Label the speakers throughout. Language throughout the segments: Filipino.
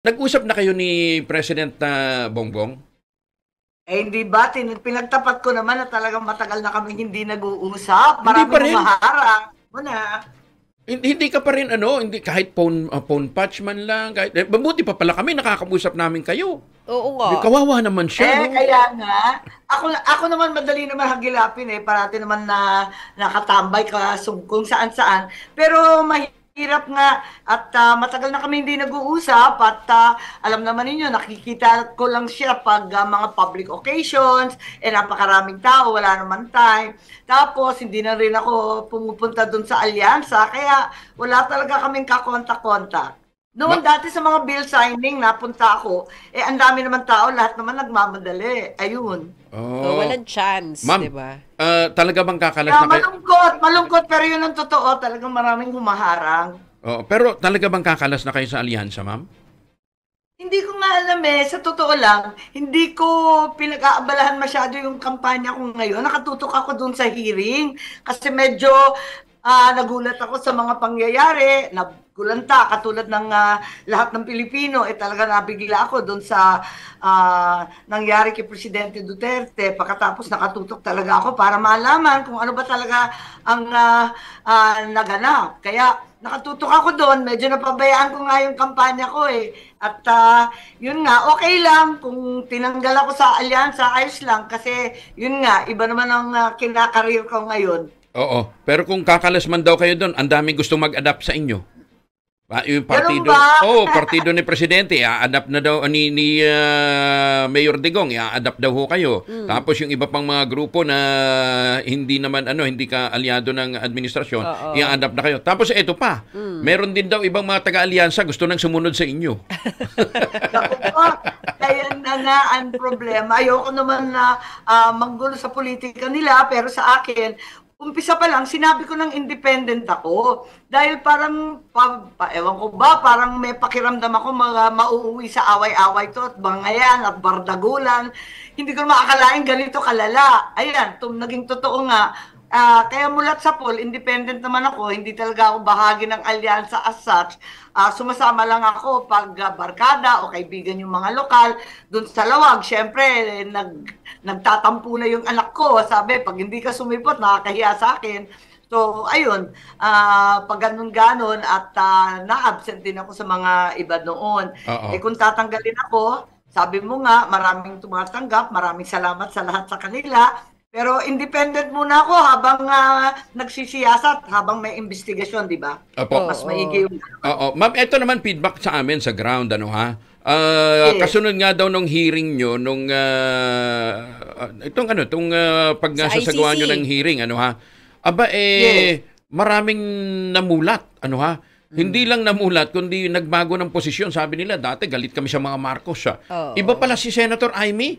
Speaker 1: Nag-usap na kayo ni President Bongbong?
Speaker 2: Hindi ba? Pinagtapat ko naman na talagang matagal na kami hindi nag-uusap.
Speaker 1: Hindi pa
Speaker 2: Maraming
Speaker 1: rin.
Speaker 2: humaharang. Muna.
Speaker 1: Hindi ka pa rin hindi kahit phone patch man lang, kahit mabuti pa pala kami nakakausap namin kayo.
Speaker 3: Oo nga.
Speaker 1: Kawawa naman siya, no?
Speaker 2: Kaya nga, ako naman madali naman hagilapin parati naman na nakatambay ka kung saan-saan. Pero mahirap nga at matagal na kami hindi nag-uusap at alam naman ninyo, nakikita ko lang siya pag mga public occasions, napakaraming tao, wala naman time. Tapos hindi na rin ako pumupunta dun sa alyansa, kaya wala talaga kaming kakontak-kontak. Noon dati sa mga bill signing, napunta ako, ang dami naman tao, lahat naman nagmamadali. Ayun.
Speaker 3: Walang chance,
Speaker 1: Ma'am,
Speaker 3: di ba?
Speaker 1: talaga bang kakalas na kayo?
Speaker 2: Malungkot, pero yun ang totoo. Talagang maraming humaharang.
Speaker 1: Pero talaga bang kakalas na kayo sa alyansa, ma'am?
Speaker 2: Hindi ko nga alam sa totoo lang, hindi ko pinag-aabalahan masyado yung kampanya ko ngayon. Nakatutok ako dun sa hearing kasi medyo nagulat ako sa mga pangyayari, nagulanta katulad ng lahat ng Pilipino, talaga nabigla ako doon sa nangyari kay Presidente Duterte. Pagkatapos nakatutok talaga ako para malaman kung ano ba talaga ang naganap. Kaya nakatutok ako doon, medyo napabayaan ko nga yung kampanya ko At yun nga, okay lang kung tinanggal ako sa alyansa, ayos lang kasi yun nga, iba naman ang kinakareer ko ngayon.
Speaker 1: Oo. Pero kung kakalas man daw kayo doon, ang daming gustong mag-adapt sa inyo. Yung partido, partido ni Presidente, i-adapt na daw ni Mayor Digong, i-adapt daw ho kayo. Tapos yung iba pang mga grupo na hindi naman hindi ka aliado ng administrasyon, i-adapt na kayo. Tapos ito pa, meron din daw ibang mga taga-alyansa gusto nang sumunod sa inyo.
Speaker 2: Kaya na nga ang problema. Ayoko naman na manggulo sa politika nila, pero sa akin, umpisa pa lang, sinabi ko ng independent ako. Dahil parang, ewan ko ba, parang may pakiramdam ako mauuwi sa away-away to at bangayan at bardagulan. Hindi ko maakalain ganito kalala. Ayan, naging totoo nga. Kaya mulat sa poll, independent naman ako, hindi talaga ako bahagi ng alyansa as such. Sumasama lang ako pag barkada o kaibigan yung mga lokal. Doon sa lawag, syempre, nagtatampo na yung anak ko. Sabi, pag hindi ka sumipot, nakakahiya sa akin. So, ayun, pag ganun-ganon at na-absent din ako sa mga iba noon. Kung tatanggalin ako, sabi mo nga, maraming tumatanggap, maraming salamat sa lahat sa kanila. Pero independent muna ako habang nagsisiyasat, habang may investigasyon, di ba? Mas maigi yung...
Speaker 1: Ma'am, ito naman feedback sa amin sa ground, yes. Kasunod nga daw nung hearing nyo, nung pag sasagawa nyo ng hearing, yes. Maraming namulat, Hindi lang namulat, kundi nagbago ng posisyon. Sabi nila, dati galit kami sa mga Marcos. Iba pala si Senator Amy.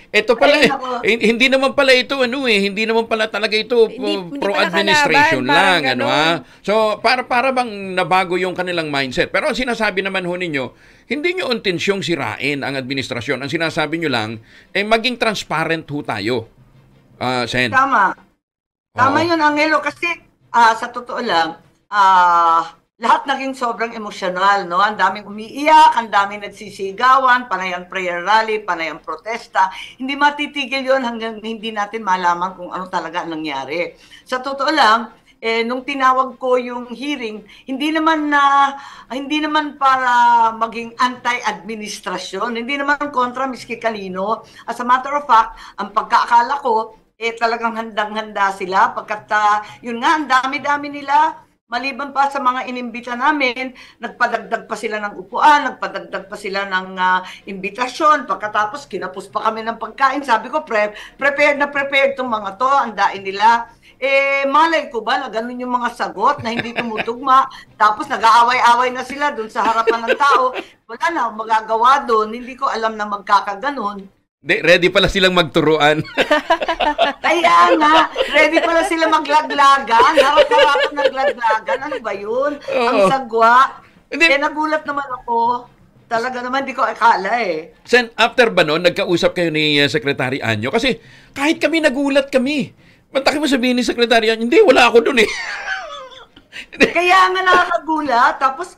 Speaker 1: Ito pala, hindi naman pala ito, hindi naman pala talaga ito pro-administration lang, So, para bang nabago yung kanilang mindset. Pero ang sinasabi naman ho ninyo, hindi nyo intensyong sirain ang administrasyon. Ang sinasabi nyo lang, maging transparent ho tayo. Sen.
Speaker 2: Tama yun, Angelo, kasi sa totoo lang, lahat naging sobrang emosyonal, no? Ang daming umiiyak, ang daming nagsisigawan, panay ang prayer rally, panay ang protesta. Hindi matitigil yon hanggang hindi natin malaman kung ano talaga ang nangyari. Sa totoo lang, nung tinawag ko yung hearing, hindi naman para maging anti-administrasyon, hindi naman kontra miski kanino. As a matter of fact, ang pagkaakala ko, talagang handang-handa sila pagkat yun nga, ang dami-dami nila. Maliban pa sa mga inimbita namin, nagpadagdag pa sila ng upuan, nagpadagdag pa sila ng imbitasyon. Pagkatapos, kinapos pa kami ng pagkain. Sabi ko, prepared na prepared itong mga to, andain nila. Malay ko ba na ganun yung mga sagot na hindi tumutugma. Tapos nag-aaway-away na sila dun sa harapan ng tao. Wala na magagawa dun. Hindi ko alam na magkakaganon.
Speaker 1: Ready pala silang magturuan.
Speaker 2: Kaya nga, ready pala sila maglaglagan. Harap-harap naglaglagan. Ano ba yun? Ang sagwa. Nagulat naman ako. Talaga naman, di ko akala
Speaker 1: Sen, after ba noon, nagkausap kayo ni Secretary Anyo? Kasi kahit kami nagulat kami. Mantaki mo sabihin ni Secretary Anyo, hindi, wala ako dun
Speaker 2: Kaya nga nakakagulat. Tapos,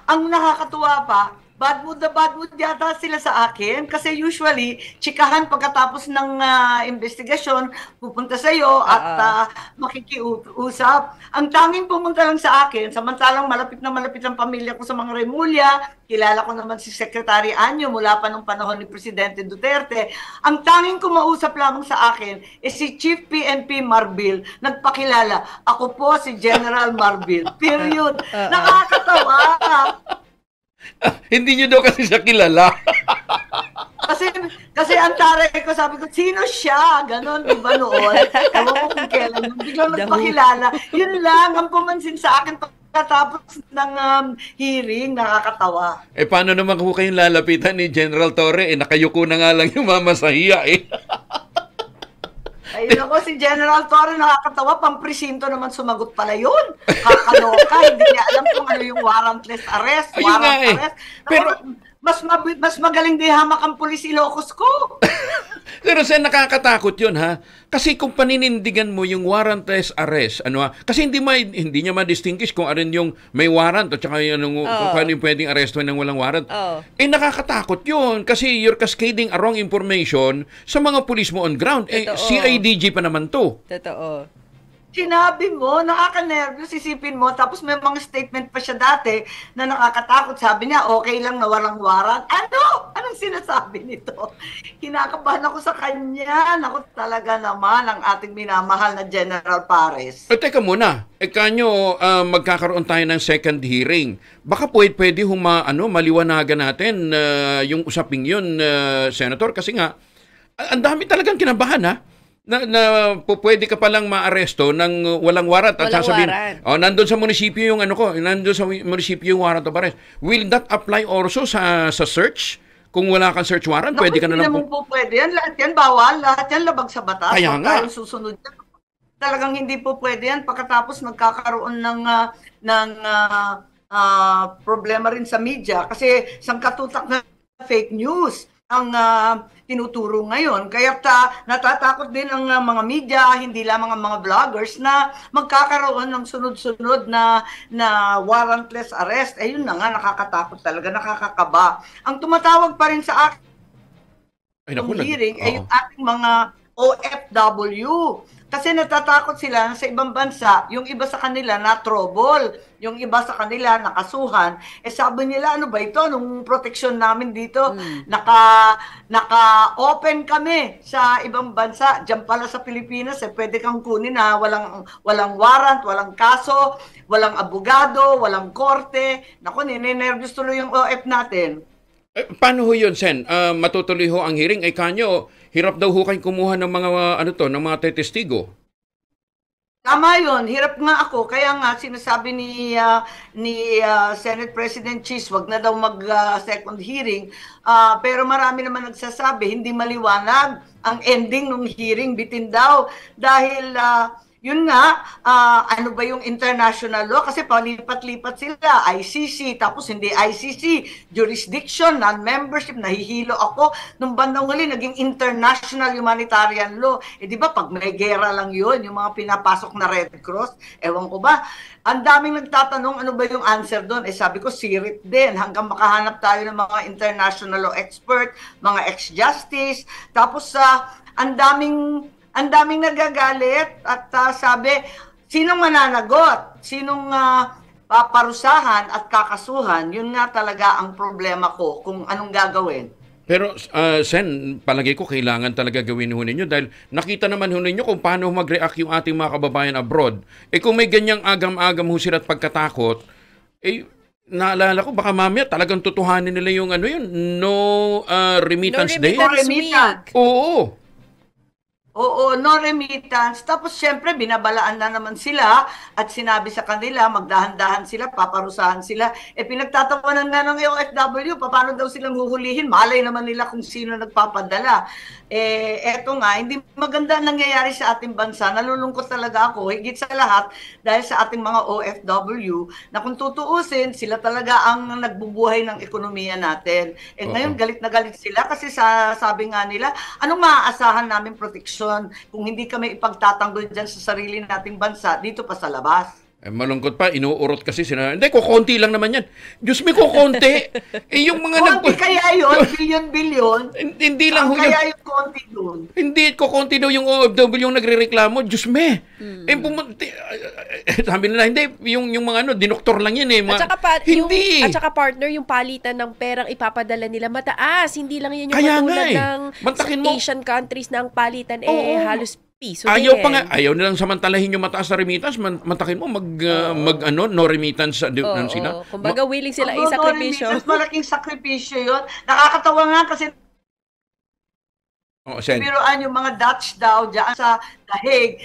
Speaker 2: ang nakakatuwa pa, bad mood na bad mood yata sila sa akin kasi usually, chikahan pagkatapos ng investigasyon, pupunta sa iyo at makikiusap. Ang tanging pumunta lang sa akin, samantalang malapit na malapit ang pamilya ko sa mga Remulla, kilala ko naman si Secretary Anyo mula pa nung panahon ni Presidente Duterte. Ang tanging kumausap lamang sa akin is si Chief PNP Marbil, nagpakilala. Ako po si General Marbil. Period. Nakakatawa.
Speaker 1: Hindi nyo daw kasi siya kilala.
Speaker 2: kasi ang taray ko, sabi ko, sino siya? Ganon, di ba noon? Ewan ko kung kailan. Biglang nagpakilala. Yun lang, ang pumansin sa akin pagkatapos ng hearing, nakakatawa.
Speaker 1: Paano naman kung kayong lalapitan ni General Torre? Nakayuko na nga lang yung Mama Sahiya
Speaker 2: Ayun ako, si General Torre, nakakatawa, pampresinto naman sumagot pala yun. Kakaloka, hindi niya alam kung ano yung warrantless arrest, arrest.
Speaker 1: Pero
Speaker 2: mas magaling di hamak ang pulis Ilocos ko.
Speaker 1: Pero Sen, nakakatakot yun, ha? Kasi kung paninindigan mo yung warrantless arrest, kasi hindi niya ma-distinguish kung ano yung may warrant at saka kung ano yung pwedeng arresto ng walang warrant. Nakakatakot yun kasi you're cascading a wrong information sa mga pulis mo on ground. CIDG pa naman to.
Speaker 3: Totoo.
Speaker 2: Sinabi mo, nakaka-nervous, isipin mo, tapos may mga statement pa siya dati na nakakatakot. Sabi niya, okay lang na walang warrant. Ano? Anong sinasabi nito? Kinakabahan ako sa kanya. Naku, talaga naman ang ating minamahal na General Pares.
Speaker 1: Teka muna, kanyo magkakaroon tayo ng second hearing. Baka pwede maliwanagan natin yung usaping yun, Senator, kasi nga, ang dami talagang kinabahan, ha? Na pwede ka palang maaresto ng walang warrant at sasabihin, nandun sa munisipyo yung nandun sa munisipyo yung warrant of arrest. Will that apply also sa search? Kung wala kang search warrant, pwede ka na lang
Speaker 2: po pwede yan. Lahat yan bawal. Lahat yan labag sa batas.
Speaker 1: Kaya nga.
Speaker 2: Susunod yan. Talagang hindi po pwede yan. Pagkatapos nagkakaroon ng problema rin sa media kasi sangkatutak na fake news ang tinuturo ngayon. Kaya natatakot din ang mga media, hindi lamang ang mga vloggers na magkakaroon ng sunod-sunod na warrantless arrest. Yun na nga, nakakatakot talaga, nakakakaba. Ang tumatawag pa rin sa akin hearing ay yung ating mga OFW. Kasi natatakot sila sa ibang bansa, yung iba sa kanila na trouble, yung iba sa kanila nakasuhan. Sabi nila, ano ba ito? Nung proteksyon namin dito, naka-open kami sa ibang bansa. Diyan pala sa Pilipinas, pwede kang kunin na walang warrant, walang kaso, walang abogado, walang korte. Naku, ninenervyos tuloy yung OF natin.
Speaker 1: Paano ho yun, Sen? Matutuloy ho ang hearing. Kanyo, hirap daw ho kayong kumuha ng mga ng mga tetestigo.
Speaker 2: Tama yun. Hirap nga ako. Kaya nga sinasabi ni Senate President Cheese, wag na daw mag-second hearing. Pero marami naman nagsasabi, hindi maliwanag ang ending ng hearing. Bitin daw. Dahil yun nga, ano ba yung international law? Kasi palipat-lipat sila, ICC, tapos hindi ICC, jurisdiction, non-membership, nahihilo ako. Nung bandang huli, naging international humanitarian law. Di ba, pag may gera lang yun, yung mga pinapasok na Red Cross, ewan ko ba, ang daming nagtatanong ano ba yung answer doon. Sabi ko, sirit din, hanggang makahanap tayo ng mga international law expert, mga ex-justice, tapos ang daming nagagalit at sabi, sinong mananagot? Sinong paparusahan at kakasuhan? Yun nga talaga ang problema ko kung anong gagawin.
Speaker 1: Pero Sen, palagay ko kailangan talaga gawin ho ninyo dahil nakita naman ho ninyo kung paano mag-react yung ating mga kababayan abroad. Kung may ganyang agam-agam ho sila at pagkatakot, naalala ko baka mamaya talagang tutuhanin nila yung no remittance day.
Speaker 2: No remittance.
Speaker 1: Oo.
Speaker 2: Oo, no remittance. Tapos syempre binabalaan na naman sila at sinabi sa kanila, magdahan-dahan sila, paparusahan sila. Pinagtatawanan nga ng OFW, paano daw silang huhulihin? Malay naman nila kung sino nagpapadala. Eto nga, hindi maganda nangyayari sa ating bansa. Nalulungkot talaga ako, higit sa lahat, dahil sa ating mga OFW, na kung tutuusin, sila talaga ang nagbubuhay ng ekonomiya natin. Ngayon, galit na galit sila kasi sabi nga nila, anong maaasahan namin proteksyon kung hindi kami ipagtatanggol dyan sa sarili nating bansa dito pa sa labas?
Speaker 1: Malungkot pa, inuurot kasi sila. Hindi, kukunti lang naman yan. Diyos may kukunti. Yung mga
Speaker 2: konti kaya yun, bilyon-bilyon.
Speaker 1: Hindi lang
Speaker 2: kaya yung konti doon.
Speaker 1: Hindi, kukunti daw yung OFW yung nagre-reklamo. Diyos me. Sabi nila, hindi, yung mga dinoktor lang yan eh. Hindi.
Speaker 3: At saka partner, yung palitan ng perang ipapadala nila mataas. Hindi lang yan yung
Speaker 1: kaya
Speaker 3: katulad
Speaker 1: ng
Speaker 3: Asian countries na ang palitan halos piso
Speaker 1: ayaw pa nga, ayaw nilang samantalahin yung mataas na remittance, mantakin mo no remittance sila.
Speaker 3: Kumbaga willing sila isakripisyo.
Speaker 2: Malaking sakripisyo yun. Nakakatawa nga kasi biruan yung mga Dutch daw dyan sa The Hague,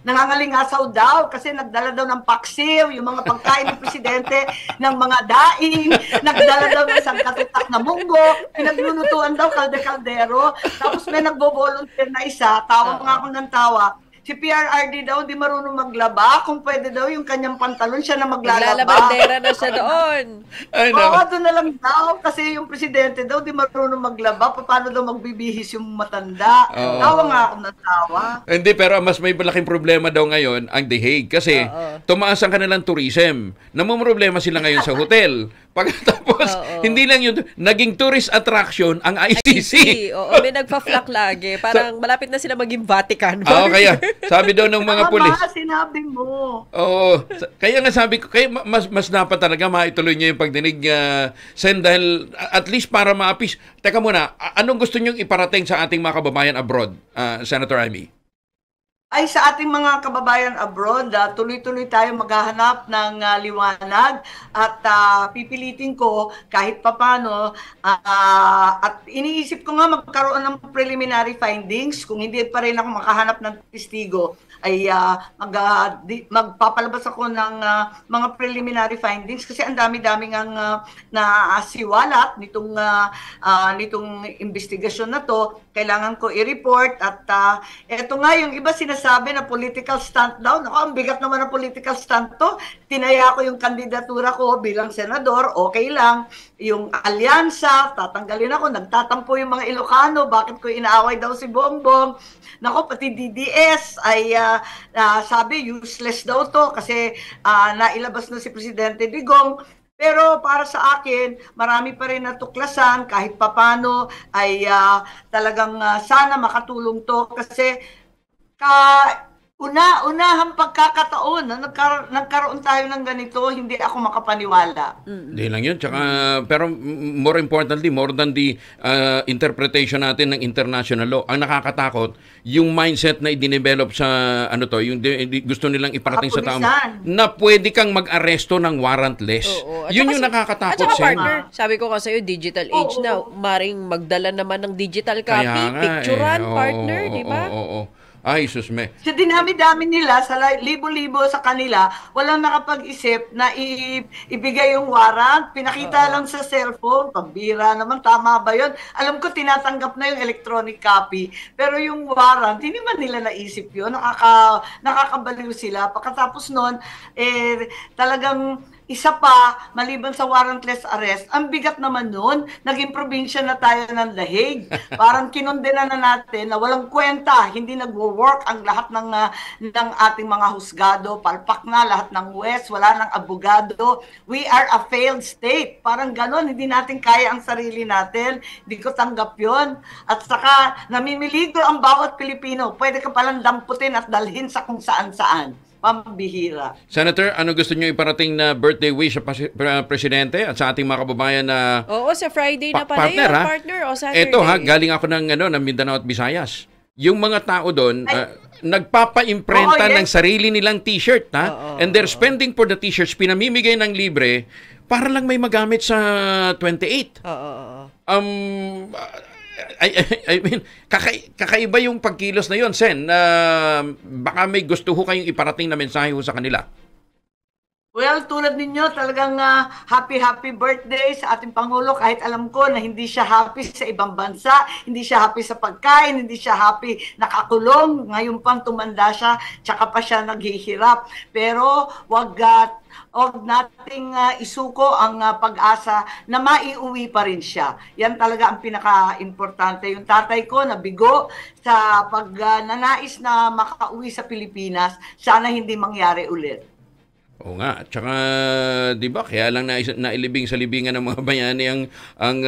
Speaker 2: nangangalingasaw daw kasi nagdala daw ng paksiw, yung mga pagkain ng presidente ng mga daing, nagdala daw ng isang katutak na munggo, pinaglulutuan daw kalde-kaldero, tapos may nagbo-volunteer na isa, tawa nga ako ng tawa. Si PRRD daw, di marunong maglaba. Kung pwede daw, yung kanyang pantalon, siya na maglalaba.
Speaker 3: Maglalabandera na siya doon.
Speaker 2: Oo, doon na lang daw. Kasi yung presidente daw, di marunong maglaba. Paano daw magbibihis yung matanda? Tawa nga ako ng tawa.
Speaker 1: Hindi, pero mas may malaking problema daw ngayon ang The Hague. Kasi tumaas ang kanilang tourism. Namumroblema sila ngayon sa hotel. Pagkatapos, hindi lang yun, naging tourist attraction ang ICC.
Speaker 3: Oo, may nagpa-flock lagi. Parang malapit na sila maging Vatican.
Speaker 1: Kaya sabi daw ng mga pulis.
Speaker 2: Sinabi mo.
Speaker 1: Oo. Kaya nga sabi ko, kaya mas dapat talaga maituloy niyo yung pagdinig Sen, dahil at least para maapis. Teka muna, anong gusto niyong iparating sa ating mga kababayan abroad, Senator Amy?
Speaker 2: Ay sa ating mga kababayan abroad, tuloy-tuloy tayo maghahanap ng liwanag at pipilitin ko kahit papano at iniisip ko nga magkaroon ng preliminary findings. Kung hindi pa rin ako makahanap ng testigo, ay magpapalabas ako ng mga preliminary findings kasi ang dami-dami ngang naasiwalat nitong investigasyon na to. Kailangan ko i-report at eto nga yung iba sinasabi na political stunt daw. Naku, ang bigat naman ng political stunt to. Tinaya ko yung kandidatura ko bilang senador, okay lang. Yung alyansa, tatanggalin ako. Nagtatampo yung mga Ilocano, bakit ko inaaway daw si Bongbong. Naku, pati DDS ay sabi useless daw to kasi nailabas na si Presidente Digong. Pero para sa akin, marami pa rin natuklasan kahit papano ay talagang sana makatulong to kasi unahang pagkakataon na nagkaroon tayo ng ganito, hindi ako makapaniwala.
Speaker 1: Hindi lang yun. Tsaka, pero more importantly, more than the interpretation natin ng international law, ang nakakatakot, yung mindset na i-develop sa yung gusto nilang iparating sa tao na pwede kang mag-aresto ng warrantless. Yun yung nakakatakot.
Speaker 3: At saka partner, sabi ko kasi yung digital age na, maring magdala naman ng digital copy, picturean, partner, di ba?
Speaker 1: Ay, susme.
Speaker 2: Sa dinami-dami nila, sa libo-libo sa kanila, walang nakapag-isip na ibigay yung warrant. Pinakita lang sa cellphone. Pambira naman, tama ba yun? Alam ko, tinatanggap na yung electronic copy. Pero yung warrant, hindi man nila naisip yun. Nakakabaliw sila. Pagkatapos nun, talagang isa pa, maliban sa warrantless arrest, ang bigat naman nun, naging probinsya na tayo ng The Hague. Parang kinondena na natin na walang kwenta, hindi nagwo-work ang lahat ng ating mga husgado, palpak na lahat ng West, wala ng abogado. We are a failed state. Parang ganon, hindi natin kaya ang sarili natin. Hindi ko tanggap yun. At saka, namimiligo ang bawat Pilipino. Pwede ka palang damputin at dalhin sa kung saan-saan. Pambihira.
Speaker 1: Senator, ano gusto niyo iparating na birthday wish sa presidente at sa ating mga kababayan na
Speaker 3: sa Friday na pala partner o Saturday.
Speaker 1: Ito galing ako ng Mindanao at Visayas. Yung mga tao doon nagpapa-imprenta ng sarili nilang t-shirt and they're spending for the t-shirts, pinamimigay ng libre para lang may magamit sa 28. I mean, kakaiba yung pagkilos na yon, Sen. Baka may gusto ho kayong iparating na mensahe ho sa kanila.
Speaker 2: Well, tulad ninyo, talagang happy birthday sa ating Pangulo. Kahit alam ko na hindi siya happy sa ibang bansa, hindi siya happy sa pagkain, hindi siya happy nakakulong. Ngayon pang tumanda siya, tsaka pa siya naghihirap. Pero wag nating isuko ang pag-asa na maiuwi pa rin siya. Yan talaga ang pinaka-importante. Yung tatay ko nabigo sa pagnanais na makauwi sa Pilipinas, sana hindi mangyari ulit.
Speaker 1: Oo nga. Tsaka, di ba, kaya lang nailibing sa libingan ng mga bayani ang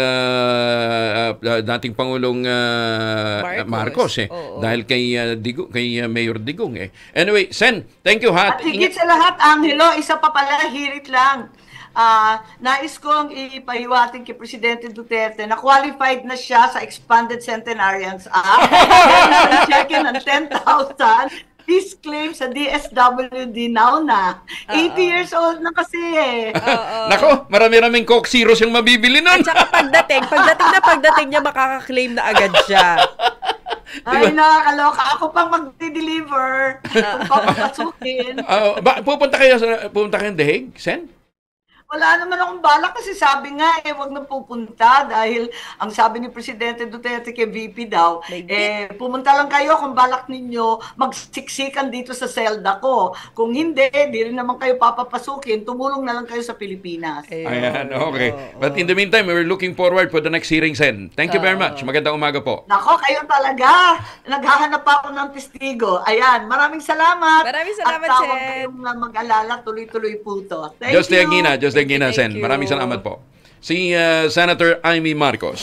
Speaker 1: dating Pangulong Marcos eh.
Speaker 3: Oo.
Speaker 1: Dahil kay Mayor Digong eh. Anyway, Sen, thank you ha.
Speaker 2: At higit sa lahat, Angelo, isa pa pala, hirit lang. Nais kong ipahiwatig kay Presidente Duterte na qualified na siya sa Expanded Centenarians Act. Check-in ng 10,000. This claim sa DSWD now na. 80 years old na kasi eh.
Speaker 1: Nako, marami-raming Coke Zeros yung mabibili nun.
Speaker 3: At saka pagdating niya, makaka-claim na agad siya.
Speaker 2: Ay, nakakaloka. Ako pang mag-deliver. Kung papapasukin.
Speaker 1: Pupunta kayo The Hague, Sen?
Speaker 2: Wala naman akong balak kasi sabi nga wag na pupunta dahil ang sabi ni Presidente Duterte kay VP daw, pumunta lang kayo kung balak ninyo magsiksikan dito sa selda ko. Kung hindi, di rin naman kayo papapasukin, tumulong na lang kayo sa Pilipinas.
Speaker 1: Ayan, okay. But in the meantime, we're looking forward for the next hearing, Sen. Thank you very much. Magandang umaga po.
Speaker 2: Nako, kayo talaga. Naghahanap pa ako ng testigo. Ayan, maraming salamat.
Speaker 3: Maraming salamat,
Speaker 2: At
Speaker 3: Sen.
Speaker 2: huwag kayong mag-alala, tuloy-tuloy po to. Thank
Speaker 1: Just
Speaker 2: you.
Speaker 1: Gina, Sen.
Speaker 3: Thank you.
Speaker 1: Maraming salamat po. Si Senator Amy Marcos.